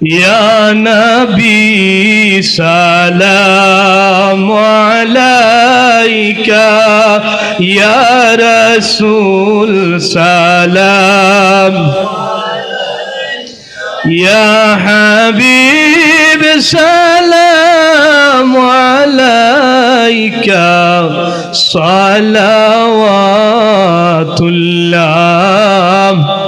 يا نبي سلام عليك يا رسول سلام يا حبيب سلام عليك صلوات الله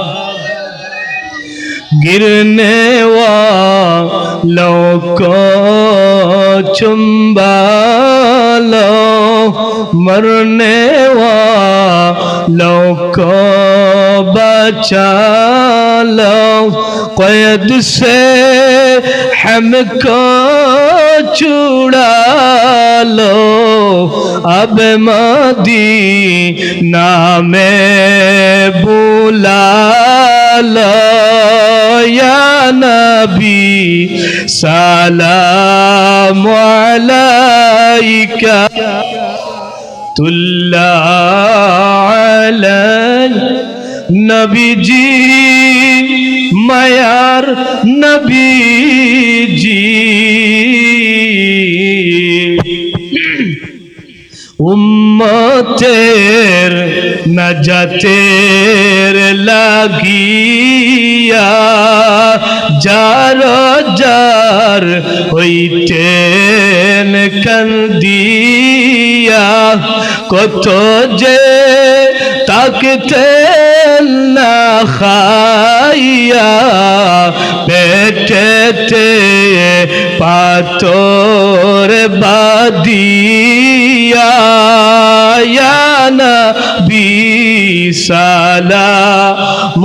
गिरने वालों को चुम्बा लो मरने वालों को बचा लो क़ैद से हमको छुड़ा लो अब मदीना में बुला लो या नबी सलाम अलैका तुल्ला अलैहि नबी जी मायार नबी जी उम्मतेर नजातेर লাগিয়া যার যার হইতেন কান্দিয়া কত যে তাকতেন না খাইয়া পেটেতে পাথর বাঁধিয়া ইয়া নবী সালাম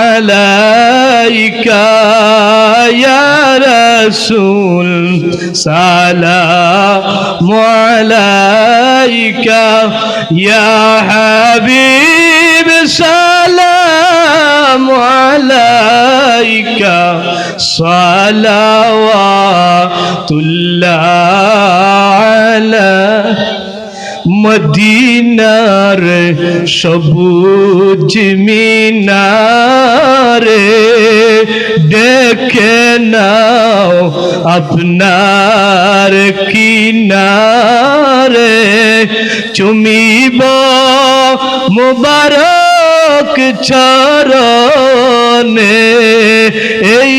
আলাইকা ইয়া রাসূল সালাম আলাইকা ইয়া হাবিব সালাম আলাইকা সালাওয়াতুল্লাহ আলাইকা মদিনার সবুজ মিনারে দেখে নাও আপনার কিনারে চুমিব মুবারক চরণে এই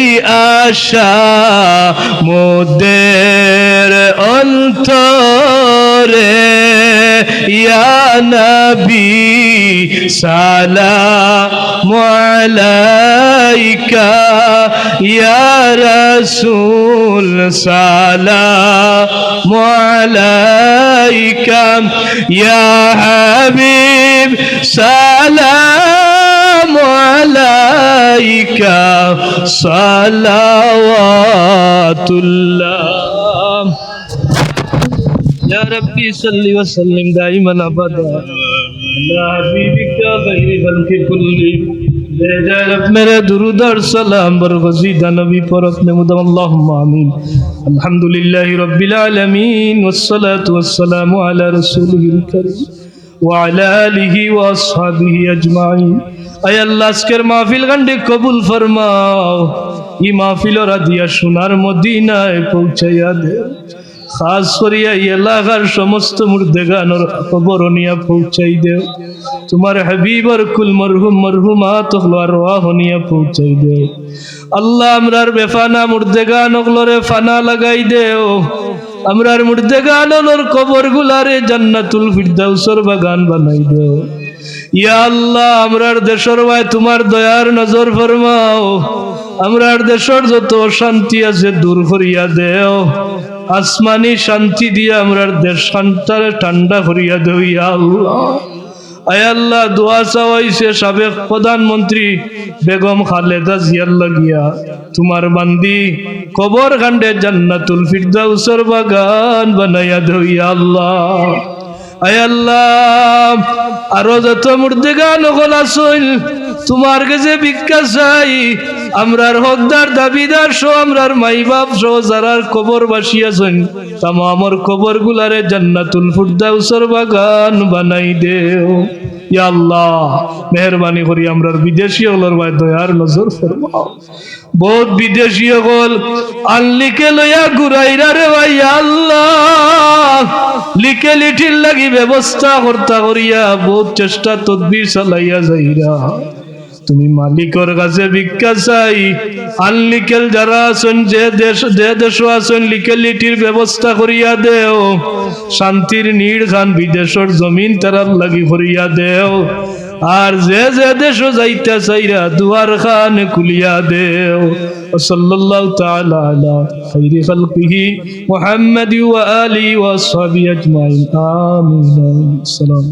আশা মোদের অন্তরে ইয়া নবী সালাম আলাইকা ইয়া রাসূল সালাম আলাইকা ইয়া হাবিব সালাম আলাইকা সালাওয়াতুল্লাহ या रब्बी सल्ली व सल्लिम दाइमन अबदा अला हबीबिका खैर खल्क़ि कुल्ली ले जा रब मेरे दुरूद और सलाम बरगज़ीदा नबी पर अपने मुदम अल्लाहुम्मा आमीन अल्हम्दुलिल्लाहि रब्बिल आलमीन वस्सलातु वस्सलामु अला रसूलिहिल करीम व अला आलिहि व अस्हाबिहि अजमाइन आय अल्लाह আজকের মাহফিল গান্ডে কবুল ফরমাও এই মাহফিলের দিয়া সোনার মদিনায় পৌঁছাইয়া দে খাস করিয়া এলাকার সমস্ত মুর্দেগানোর খবর নিয়া পৌঁছাই দেও তোমার হাবিবর কুল মরহুম মরহুমাত আরওয়াহ নিয়া পৌঁছাই দেও আল্লাহ আমরার বেফানা মুর্দেগানগুলোরে ফানা লাগাই দেও আমরার মুর্দেগানোর কবরগুলারে জান্নাতুল ফিরদাউসের বাগান বানাই দেও ইয়া আল্লাহ আমরার দেশের ওয়াই তোমার দয়ার নজর ফরমাও আমরার দেশের যত শান্তি আছে দূর করিয়া দেও আসমানি শান্তি দিয়ে আমরার দেশ শান্তারে ঠান্ডা করিয়া দেও ইয়া আল্লাহ আয় আল্লাহ দোয়া চাওয়াইছে সাবেক প্রধানমন্ত্রী বেগম খালেদা জিয়ার লাগিয়া তোমার বান্দি কবর কাণ্ডে জান্নাতুল ফিরদাউসের বাগান বানাইয়া দেও ইয়া আল্লাহ আয় আল্লাহ আরো যত মুর্দেগান হল আসল তোমার কাছে ভিক্ষা চাই আমরার হকদার দাবিদার সহ আমরার মাই বাপ সহ যারার কবর বাসি আছেন তামামর কবর গুলারে জান্নাতুল ফিরদাউসের বাগান বানাই দেও ইয়া আল্লাহ মেহেরবানি করি আমরার বিদেশি হলর ভাই দয়ার নজর ফরমাও বহুত বিদেশি হল আল্লিকে লইয়া ঘুরাইরা রে ভাই আল্লাহ লিকে লিঠির লাগি ব্যবস্থা করতা করিয়া বহুত চেষ্টা তদবির চালাইয়া যাইরা তুমি মালিকর কাছে ভিক্ষা চাই আনলিকেল যারা আছেন যে দেশ আছেন লিকেল লিটির ব্যবস্থা করিয়া দেও শান্তির নীড় খান বিদেশের জমিন তারার লাগি করিয়া দেও আর যে দেশ যাইতে চাইরা দুয়ার খান খুলিয়া দেও সাল্লাল্লাহু তাআলা আলা খাইরি খালকিহি মুহাম্মাদি ওয়া আলিহি ওয়া আসহাবিহি আজমাইন আমিন। আসসালাম।